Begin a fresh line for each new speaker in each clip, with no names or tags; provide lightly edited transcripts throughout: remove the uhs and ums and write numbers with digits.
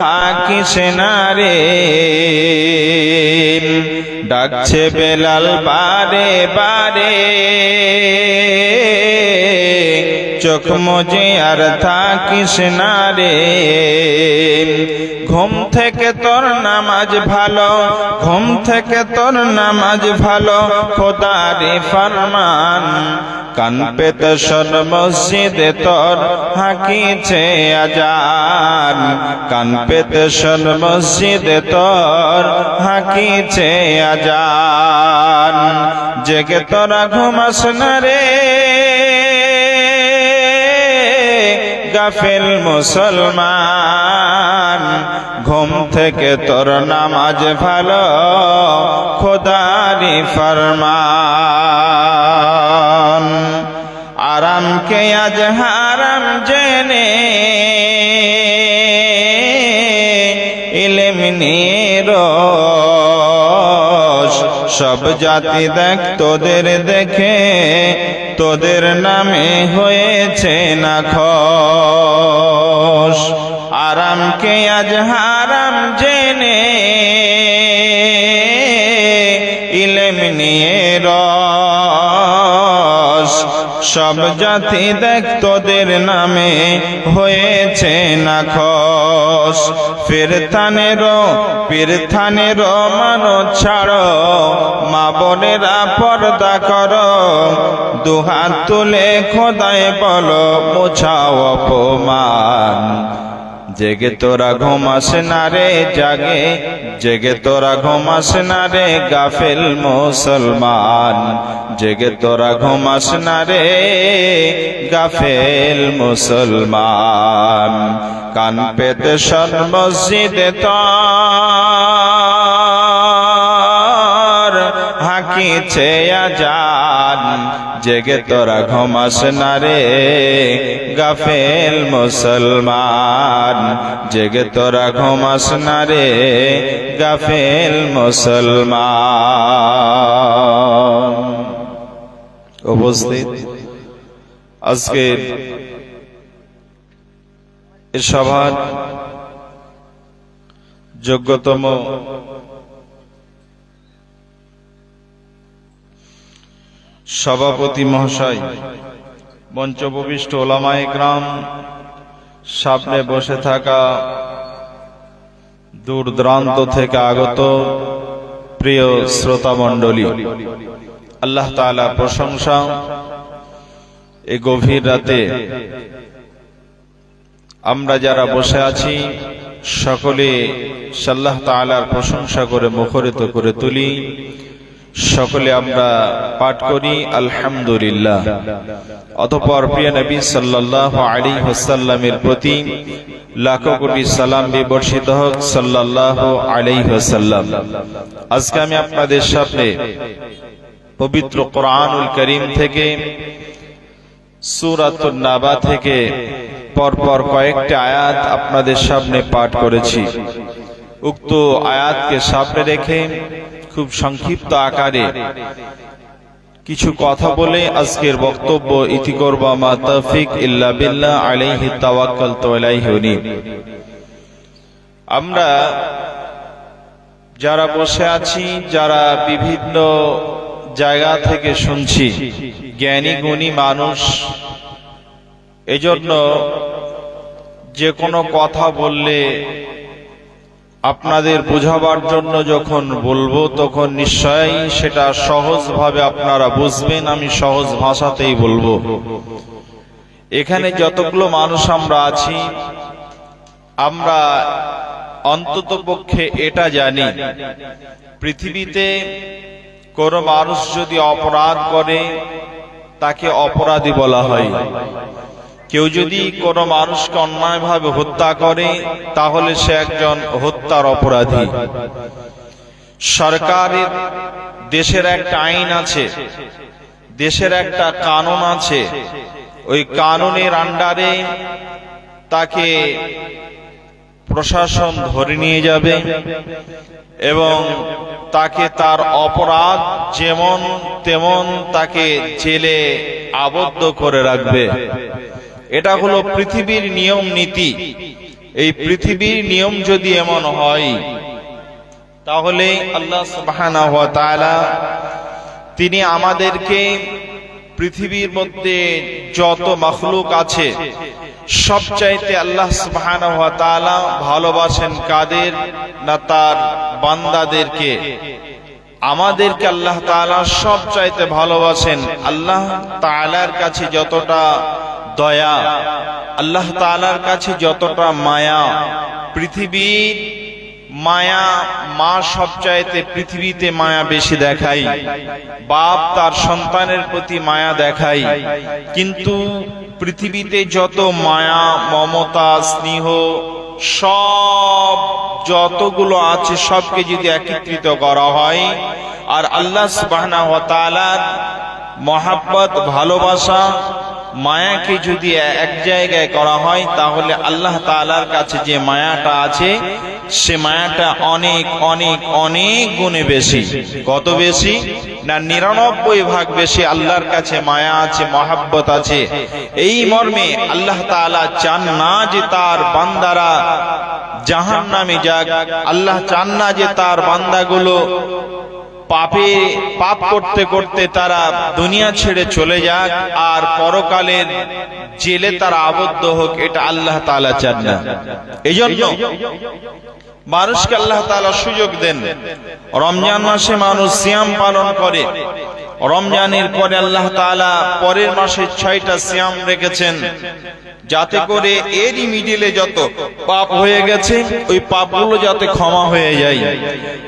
থাকিস না রে, ডাকছে বেলাল বারে বারে, চোখ মুজে আর থাকিস না রে। ঘুম থেকে তোর নামাজ ভালো, ঘুম থেকে তোর নামাজ ভালো, খোদারি ফরমান। কান পেতে শোন মসজিদে তোর হাকিছে আজান, কান পেতে শোন মসজিদে তোর হাকিছে আজান। জেগে তোরা ঘুমাস না রে গাফেল মুসলমান, ঘুম থেকে তোর নামাজ ভালো, খোদারি ফরমান। আরামকে আজ হারাম জেনে ইলম নিয়ে রোশ, সব জাতি দেখ তোদের দেখে, তোদের নামে হয়েছে না খোশ। আরামকে আজ হারাম জেনে ইলম নিয়ে রোশ, সব জাতি দেখ তোদের নামে হয়েছে না খোশ। ফিরথানেরও মানো ছাড়ো, মা বোনেরা পর্দা করো, দুহাত তুলে খোদায় বলো মোছাও অপমান। জেগে তোরা ঘুমাস না রে জাগে, জেগে তোরা ঘুমাস না রে গাফেল মুসলমান, জেগে তোরা ঘুমাস না রে গাফেল মুসলমান। কান পেতে শোন মসজিদে তোর হাকিছে আজান, জেগে তোরা ঘুমাস না রে গাফেল মুসলমান, জেগে তোরা ঘুমাস না রে গাফেল মুসলমান। উপস্থিত আজকের এ সভার যোগ্যতম সভাপতি মহাশয়, মঞ্চোপবিষ্ট ওলামায়ে কেরাম, সামনে বসে থাকা দূর দূরান্ত থেকে আগত প্রিয় শ্রোতা মণ্ডলী, আল্লাহ তাআলা প্রশংসা এই গভীর রাতে আমরা যারা বসে আছি সকলে আল্লাহ তাআলার প্রশংসা করে মুখরিত করে তুলি। সকলে আমরা পাঠ করি আলহামদুলিল্লাহ। অতঃপর প্রিয় নবী সাল্লাল্লাহু আলাইহি ওয়াসাল্লামের প্রতি লাখো কোটি সালাম বিবর্ষিত হোক সাল্লাল্লাহু আলাইহি ওয়াসাল্লাম। আজকে আমি আপনাদের সামনে পবিত্র কোরআনুল কারীম থেকে সূরাতুন নাবা থেকে পরপর কয়েকটি আয়াত আপনাদের সামনে পাঠ করেছি। উক্ত আয়াতকে সামনে রেখে খুব সংক্ষিপ্ত আকারে কিছু কথা বলে আজকের বক্তব্য ইতি করব। মা তাওফিক ইল্লা বিল্লাহ, আলাইহি তাওয়াক্কালতু ওয়া ইলাইহি উনীব। আমরা যারা বসে আছি, যারা বিভিন্ন জায়গা থেকে শুনছি, জ্ঞানী গুণী মানুষ, এজন্য যে কোনো কথা বললে আপনাদের বোঝাবার জন্য যখন বলবো তখন নিশ্চয়ই সেটা সহজভাবে আপনারা বুঝবেন। আমি সহজ ভাষাতেই বলবো। এখানে যতগুলো মানুষ আমরা আছি, আমরা অন্ততপক্ষে এটা জানি, পৃথিবীতে কোনো মানুষ যদি অপরাধ করে তাকে অপরাধী বলা হয়। কেউ যদি কোনো মানুষকে অন্যায়ভাবে হত্যা করে তাহলে সে একজন হত্যার অপরাধী। সরকারের দেশের একটা আইন আছে, দেশের একটা কানুন আছে, ওই কানুনের আন্ডারে তাকে প্রশাসন ধরে নিয়ে যাবে এবং তাকে তার অপরাধ যেমন তেমন তাকে জেলে আবদ্ধ করে রাখবে। এটা হলো পৃথিবীর নিয়ম নীতি। এই পৃথিবীর নিয়ম যদি এমন হয়, তাহলে আল্লাহ সুবহানাহু ওয়া তাআলা তিনি আমাদেরকে পৃথিবীর মধ্যে যত মাখলুক আছে সবচাইতে আল্লাহ সুবহানাহু ওয়া তাআলা ভালোবাসেন কাদের না? তার বান্দাদেরকে। আমাদেরকে আল্লাহ তাআলা সবচাইতে ভালোবাসেন। আল্লাহ তাআলার কাছে যতটা দয়া, আল্লাহ তাআলার কাছে যতটা মায়া, পৃথিবীর মায়া মা সবচাইতে পৃথিবীতে মায়া বেশি দেখায়, বাপ তার সন্তানের প্রতি মায়া দেখায়, কিন্তু পৃথিবীতে যত মায়া মমতা স্নেহ সব যতগুলো আছে সবকে যদি একত্রিত করা হয় আর আল্লাহ সুবহানাহু ওয়া তাআলার মহব্বত ভালোবাসা মায়াকে যদি এক জায়গায় করা হয়, তাহলে আল্লাহ তাআলার কাছে যে মায়াটা আছে সে মায়াটা অনেক অনেক অনেক গুণে বেশি। কত বেশি না? 99 ভাগ বেশি আল্লাহর কাছে মায়া আছে, মহব্বত আছে। এই মর্মে আল্লাহ তাআলা চান না যে তার বান্দারা জাহান্নামে যাক। আল্লাহ চান না যে তার বান্দাগুলো পাপ করতে করতে তারা দুনিয়া ছেড়ে চলে যাক আর পরকালের জেলে তারা আবদ্ধ হোক, এটা আল্লাহ তাআলা চান না। এইজন্য মানুষকে আল্লাহ তাআলা সুযোগ দেন। রমজান মাসে মানুষ সিয়াম পালন করে, রমজানের পরে আল্লাহ তাআলা পরের মাসে 6টা সিয়াম রেখেছেন, যাতে করে এরই মিডিলে যত পাপ হয়ে গেছে ওই পাপগুলো যাতে ক্ষমা হয়ে যায়।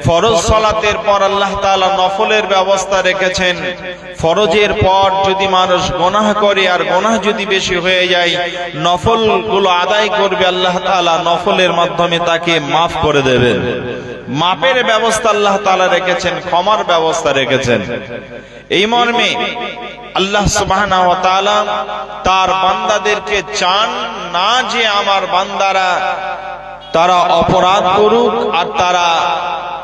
ফরজ সালাতের পর আল্লাহ তাআলা নফলের ব্যবস্থা রেখেছেন। ফরজের পর যদি মানুষ গুনাহ করে আর গুনাহ যদি বেশি হয়ে যায়, নফলগুলো আদায় করবে, আল্লাহ তাআলা নফলের মাধ্যমে তাকে মাফ করে দেবেন। মাপের ব্যবস্থা আল্লাহ তাআলা রেখেছেন, ক্ষমার ব্যবস্থা রেখেছেন। এই মর্মে আল্লাহ সুবহানাহু ওয়া তাআলা তার বান্দাদেরকে চান না যে আমার বান্দারা তারা অপরাধ করুক আর তারা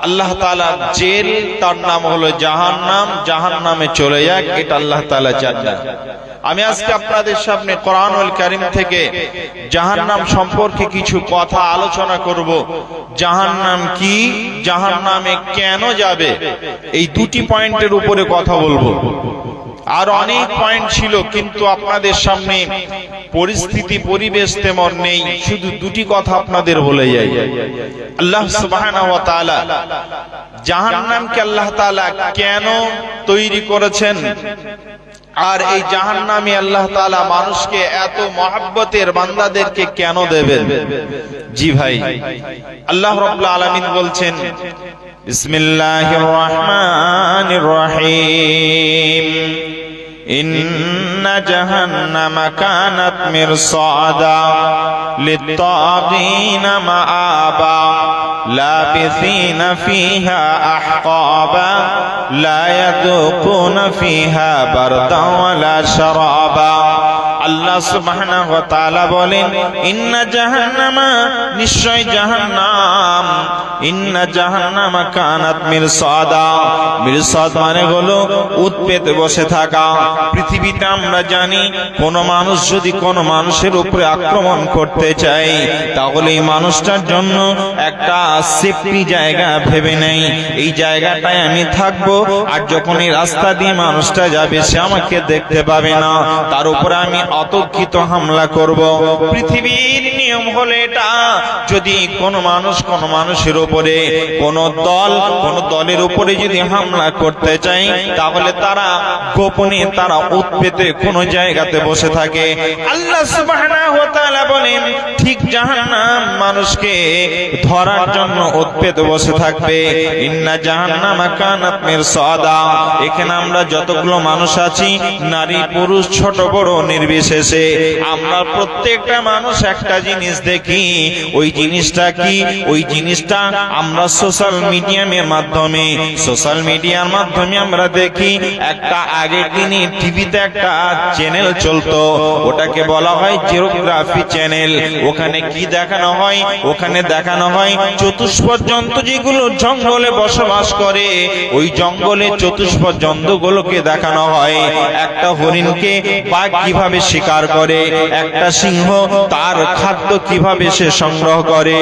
আল্লাহ তাআলার জেল, তার নাম হলো জাহান্নাম, জাহান্নামে চলে যাক, এটা আল্লাহ তাআলা চান না। আমি আজকে আপনাদের সামনে কোরআনুল কারীম থেকে জাহান্নাম সম্পর্কে কিছু কথা আলোচনা করব। জাহান্নাম কি, জাহান্নামে কেন যাবে, এই দুটি পয়েন্টের উপরে কথা বলবো। আর অনেক পয়েন্ট ছিল, কিন্তু আপনাদের সামনে পরিস্থিতি পরিবেশ তেমন নেই, শুধু দুটি কথা আপনাদের বলে যাই। আল্লাহ সুবহানাহু ওয়া তাআলা জাহান্নামকে আল্লাহ তাআলা কেন তৈরি করেছেন আর এই জাহান্নামে আল্লাহ তাআলা মানুষকে এত মহব্বতের বান্দাদেরকে কেন দেবেন? জি ভাই, আল্লাহ রাব্বুল আলামিন বলছেন, বিসমিল্লাহির রহমানির রহিম, ইন্না জাহান্নামা কানাত মিরসাদা লিত্তাগিনা মাআবা লাবিসিনা ফিহা আহকাবা লা ইয়াযুকুনা ফিহা বারদান ওয়ালা শারাবা। আল্লাহ সুবহানাহু ওয়া তাআলা বলেন, ইন্না জাহান্নামা, নিশ্চয় জাহান্নাম, ইন্না জাহান্নামা কানাত মিরসাদা, মিরসাদ মানে হলো উৎপেতে বসে থাকা। পৃথিবীতে আমরা জানি কোন মানুষ যদি কোন মানুষের উপরে আক্রমণ করতে চায়, তাহলে এই মানুষটার জন্য একটা সেফটি জায়গা ভেবে নেই, এই জায়গাটায় আমি থাকবো, আর যখন এই রাস্তা দিয়ে মানুষটা যাবে সে আমাকে দেখতে পাবে না, তার উপরে আমি অতর্কিত হামলা করব। পৃথিবীর নিয়ম হলো এটা, যদি কোন মানুষ কোন মানুষের উপরে, কোন দলের উপরে যদি হামলা করতে চায়, তাহলে তারা গোপনে, তারা উৎপেতে কোন জায়গাতে বসে থাকে। আল্লাহ সুবহানাহু ওয়া তাআলা বলেন, ঠিক জাহান্নাম মানুষকে ধরার জন্য উৎপেতে বসে থাকবে। ইন্না জাহান্নামা কানাত মিরসাদা, এখানে আমরা যতগুলো মানুষ আছি, নারী পুরুষ ছোট বড় নির্বিশেষে, আমরা প্রত্যেকটা মানুষ একটা জিনিস দেখি। ওই জিনিসটা কি? ওই জিনিসটা আমরা সোশ্যাল মিডিয়ার মাধ্যমে আমরা দেখি। একটা আগের দিনে টিভিতে একটা চ্যানেল চলতো, ওটাকে বলা হয় জিওগ্রাফি চ্যানেল। ওখানে কি দেখানো হয়? ওখানে দেখানো হয় চতুষ্পদ জন্তু যেগুলো জঙ্গলে বসবাস করে, ওই জঙ্গলে চতুষ্পদ জন্তুগুলোকে দেখানো হয়। একটা হরিণকে বাঘ কিভাবে শিকার করে, একটা সিংহ তার খাদ্য কিভাবে সে সংগ্রহ করে,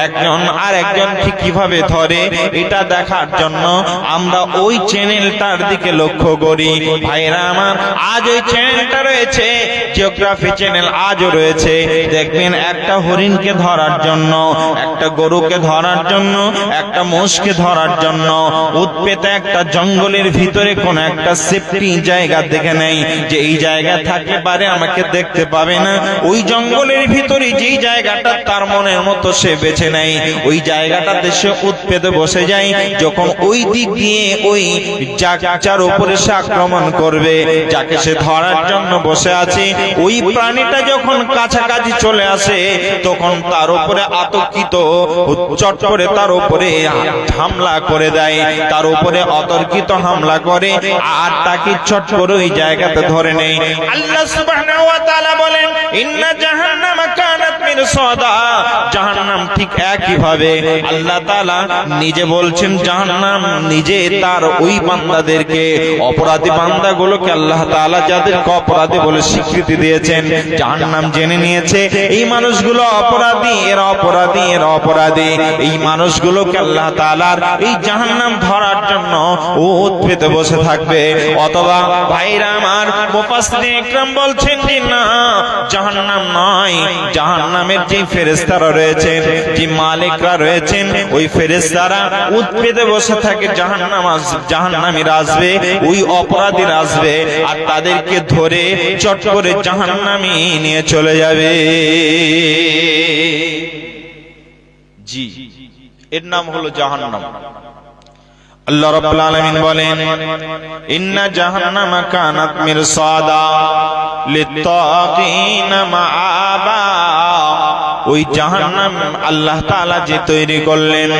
একজন আর একজনকে কিভাবে ধরে, এটা দেখার জন্য আমরা ওই চ্যানেলটার দিকে লক্ষ্য করি। ভাইরা আমার, আজ ওই চ্যানেলটা রয়েছে, জিওগ্রাফি চ্যানেল আজও রয়েছে। দেখবেন একটা হরিণকে ধরার জন্য, একটা গরুকে ধরার জন্য, একটা মোষকে ধরার জন্য উৎপেতে একটা জঙ্গলের ভিতরে কোন একটা সেফটি জায়গা দেখে নেই যে এই জায়গা থাকতে পারে আমাকে দেখতে পাবে না। ওই জঙ্গলের ভিতরে যেই জায়গাটা তার মনের মতো সে বেছে নেয়, ওই জায়গাটাতে সে উৎপেতে বসে যায়। যখন ওই দিক দিয়ে ওই যার উপরে সে আক্রমণ করবে, যাকে সে ধরার জন্য বসে আছে, ওই প্রাণীটা যখন কাছাকাছি চলে আসে তখন তার উপরে আতঙ্কিত চট করে তার উপরে হামলা করে দেয়, তার উপরে অতর্কিত হামলা করে আর তাকে চট করে ওই জায়গাতে ধরে নেয়। আল্লাহ সুবহানাহু ওয়া তাআলা বলেন, ইন্না জাহান্নামা কানাত মিরসাদা, জাহান্নাম ঠিক একই ভাবে আল্লাহ তাআলা নিজে বলছেন, জাহান্নাম নিজে তার ওই বান্দাদেরকে, অপরাধী বান্দাগুলোকে আল্লাহ তাআলা যাদেরকে অপরাধী বলে স্বীকৃতি দিয়েছেন, জাহান্নাম জেনে নিয়েছে এই মানুষগুলো অপরাধী, এরা অপরাধী, এরা অপরাধী। এই মানুষগুলোকে আল্লাহ তাআলার এই জাহান্নাম ধরার জন্য উৎপেতে বসে থাকবে। অথবা ভাইরা আমার, মুফাসসিরিন ইকরাম বলছেন যে না, জাহান্নাম নয়, জাহান্নামের যে ফেরেশতারা রয়েছেন, যে মালিকরা রয়েছেন, ওই ফেরেশতারা উৎপেতে বসে থাকে। জাহান্নামীরা আসবে, ওই অপরাধীরা আসবে আর তাদেরকে ধরে চট করে জাহান্নামে নিয়ে চলে যাবে। জি, এর নাম হলো জাহান্নাম। আল্লাহ রাব্বুল আলামিন বলেন, ইন্না জাহান্নামা কানাত মিরসাদা লিত্তাগিনা মাআবা, ওই জাহান্নাম আল্লাহ তাআলা যে তৈরি করলেন,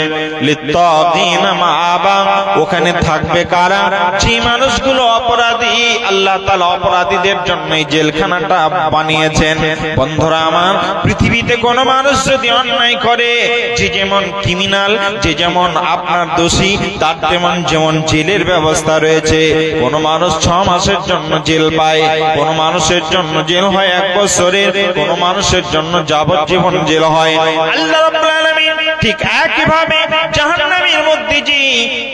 লিত্তাগিনা মাআবা, ওখানে থাকবে কারা? যে মানুষগুলো অপরাধী, আল্লাহ তাআলা অপরাধীদের জন্য এই জেলখানাটা বানিয়েছেন। বন্ধুরা আমার, পৃথিবীতে কোন মানুষ যদি অন্যায় করে, যে যেমন ক্রিমিনাল, যে যেমন আপনার দোষী, তার যেমন জেলের ব্যবস্থা রয়েছে। কোন মানুষ 6 মাসের জন্য জেল পায়, কোন মানুষের জন্য জেল হয় 1 বছরের, কোন মানুষের জন্য যাবজ্জীবন জেল হয়। আল্লাহ রাব্বুল আলামিন ঠিক একইভাবে জাহান্নামের মধ্যে যে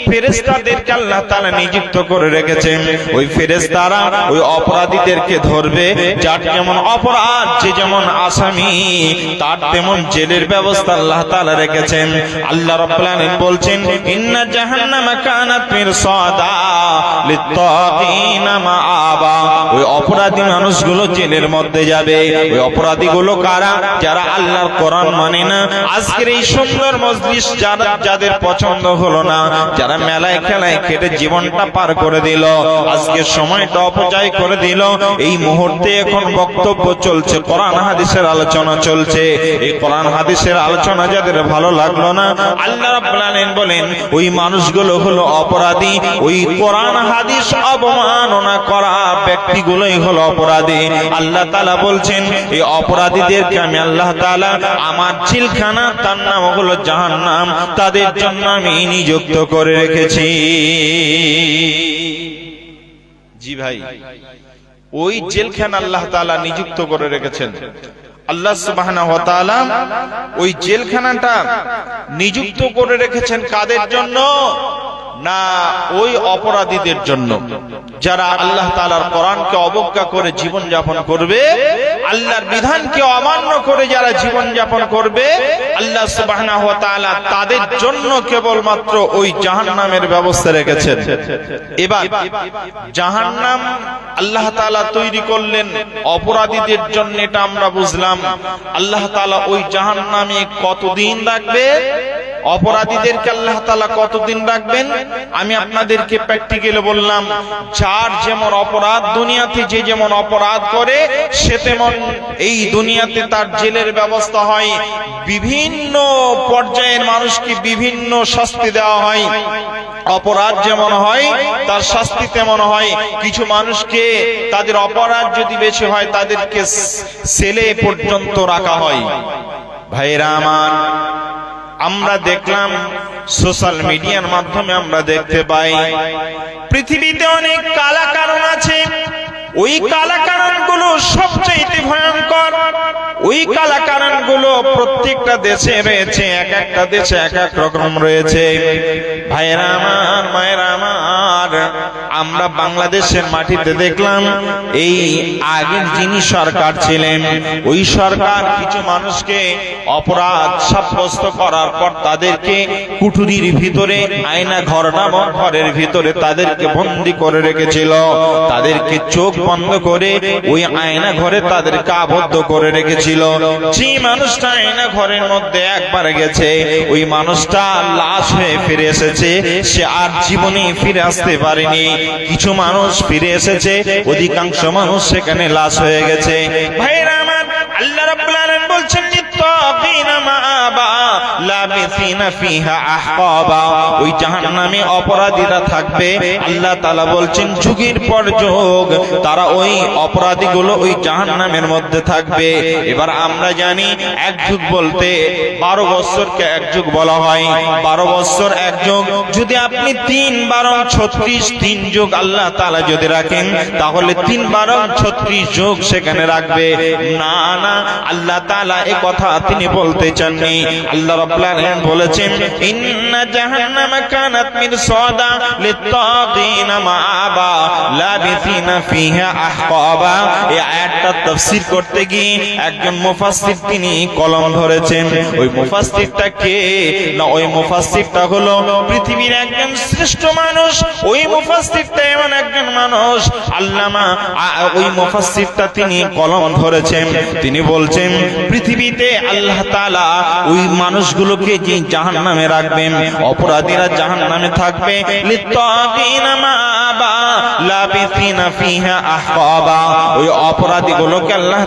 ফেরেশতাদেরকে আল্লাহ তাআলা নিযুক্ত করে রেখেছেন, ওই ফেরেশতারা ওই অপরাধীদেরকে ধরবে। যার যেমন অপরাধ, যে যেমন আসামি, তার তেমন জেলের ব্যবস্থা আল্লাহ তাআলা রেখেছেন। আল্লাহ রাব্বুল আলামিন বলছেন, ইন্না জাহান্নামা কানাত মিরসাদা লিত্তাগিনা মাআবা, ওই অপরাধী মানুষগুলো জেলের মধ্যে যাবে। ওই অপরাধীগুলো কারা? যারা আল্লাহর কোরআন মানে না। আজকের এই সুন্দর মজলিস যাদের পছন্দ হলো না, যারা মেলায় খেলায় কেটে জীবনটা পার করে দিল, আজকের সময়টা অপচয় করে দিল, এই মুহূর্তে এখন বক্তব্য চলছে, কোরআন হাদিসের আলোচনা চলছে। এই কোরআন হাদিসের আলোচনা যাদের ভালো লাগলো না, আল্লাহ রাব্বুল আলামিন বলেন ওই মানুষগুলো হলো অপরাধী। ওই কোরআন হাদিস অবমাননা করা ব্যক্তিগুলোই হলো অপরাধী। আল্লাহ তাআলা বলছেন, এই অপরাধীদেরকে আমি আল্লাহ তাআলা আমার জেলখানা, তার নাম হলো জাহান্নাম, তাদের জন্য আমি নিযুক্ত করে রেখেছি। জি ভাই, ওই জেলখানা আল্লাহ তাআলা নিযুক্ত করে রেখেছেন। আল্লাহ সুবহানাহু ওয়া তাআলা ওই জেলখানাটা নিযুক্ত করে রেখেছেন কাদের জন্য? না, ওই অপরাধীদের জন্য, যারা আল্লাহ তাআলার কোরআনকে অবজ্ঞা করে জীবন যাপন করবে, আল্লাহর বিধানকে অমান্য করে যারা জীবন যাপন করবে, আল্লাহ সুবহানাহু ওয়া তাআলা তাদের জন্য কেবলমাত্র ওই জাহান্নামের ব্যবস্থা রেখেছেন। এবার জাহান্নাম আল্লাহ তাআলা তৈরি করলেন অপরাধীদের জন্য, এটা আমরা বুঝলাম। আল্লাহ তাআলা ওই জাহান্নামে কতদিন রাখবে? অপরাধীদেরকে আল্লাহ তাআলা কতদিন রাখবেন? আমি আপনাদেরকে প্র্যাকটিক্যালি বললাম, যার যেমন অপরাধ, দুনিয়াতে যে যেমন অপরাধ করে, সে তেমন এই দুনিয়াতে তার জেলের ব্যবস্থা হয়। বিভিন্ন পর্যায়ের মানুষকে বিভিন্ন শাস্তি দেওয়া হয়। অপরাধ যেমন হয় তার শাস্তি তেমন হয়। কিছু মানুষকে তাদের অপরাধ যদি বেশি হয়, তাদেরকে সেলে পর্যন্ত রাখা হয়। ভাইরা আমার, আমরা দেখলাম সোশ্যাল মিডিয়ার মাধ্যমে আমরা দেখতে পাই পৃথিবীতে অনেক কালা কারণ আছে, ওই কালাকানুনগুলো সবচেয়ে ভয়ঙ্কর। ওই কালাকানুনগুলো প্রত্যেকটা দেশে রয়েছে, এক একটা দেশে এক এক রকম রয়েছে। ভাইয়েরা আমার, মায়েরা আমার, আমরা বাংলাদেশের মাটিতে দেখলাম এই আগের যিনি সরকার ছিলেন, ওই সরকার কিছু মানুষকে অপরাধ সাব্যস্ত করার পর তাদেরকে কুঠুরির ভিতরে, আয়না ঘর নামক ঘরের ভিতরে তাদেরকে বন্দী করে রেখেছিল। তাদেরকে চোখ বন্ধ করে ওই আয়না ঘরে তাদেরকে আবদ্ধ করে রেখেছিল। যে মানুষটা আয়না ঘরের মধ্যে একবার গেছে, ওই মানুষটা লাশ হয়ে ফিরে এসেছে, সে আর জীবনে ফিরে আসতে পারেনি। কিছু মানুষ ফিরে এসেছে, অধিকাংশ মানুষ সেখানে লাশ হয়ে গেছে। ভাইরা আমার, আল্লাহ রাব্বুল আলামিন বলছেন লিত্তাকিনা মাআবা লাবিসিনা ফিহা আহকাবা। ওই জাহান্নামে অপরাধীরা থাকবে। আল্লাহ তাআলা বলছেন যুগের পর যুগ তারা ওই অপরাধীগুলো ওই জাহান্নামের মধ্যে থাকবে। এবার আমরা জানি এক যুগ বলতে 12 বছরকে এক যুগ বলা হয়। 12 বছর এক যুগ, যদি আপনি 3 12 36 3 যুগ আল্লাহ তাআলা যদি রাখেন, তাহলে 3 12 36 যুগ সেখানে রাখবে না। না, আল্লাহ তাআলা এই কথা তিনি বলতে চাননি। আল্লাহ রাব্বুল আলামিন বলেছেন ইন্না জাহান্নামা কানাত মিরসাদা লিত্তাগিনা মাআবা লাবিসিনা ফিহা আহকাবা। এই আয়াতটা তাফসীর করতে গিয়ে একজন মুফাসসির তিনি কলম ধরেছেন। ওই মুফাসসিরটা কে? না, ওই মুফাসসিরটা হলো পৃথিবীর একজন শ্রেষ্ঠ মানুষ। ওই মুফাসসিরটা এমন একজন মানুষ, আল্লামা, ওই মুফাসসিরটা তিনি কলম ধরেছেন। তিনি বলছেন পৃথিবীতে আল্লাহ তাআলা ওই মানুষগুলোকে যে জাহান্নামে রাখবেন, অপরাধীরা জাহান্নামে থাকবে, লিত্তাগিনা মাআবা লাবিসিনা ফিহা আহকাবা। ওই অপরাধীগুলোকে আল্লাহ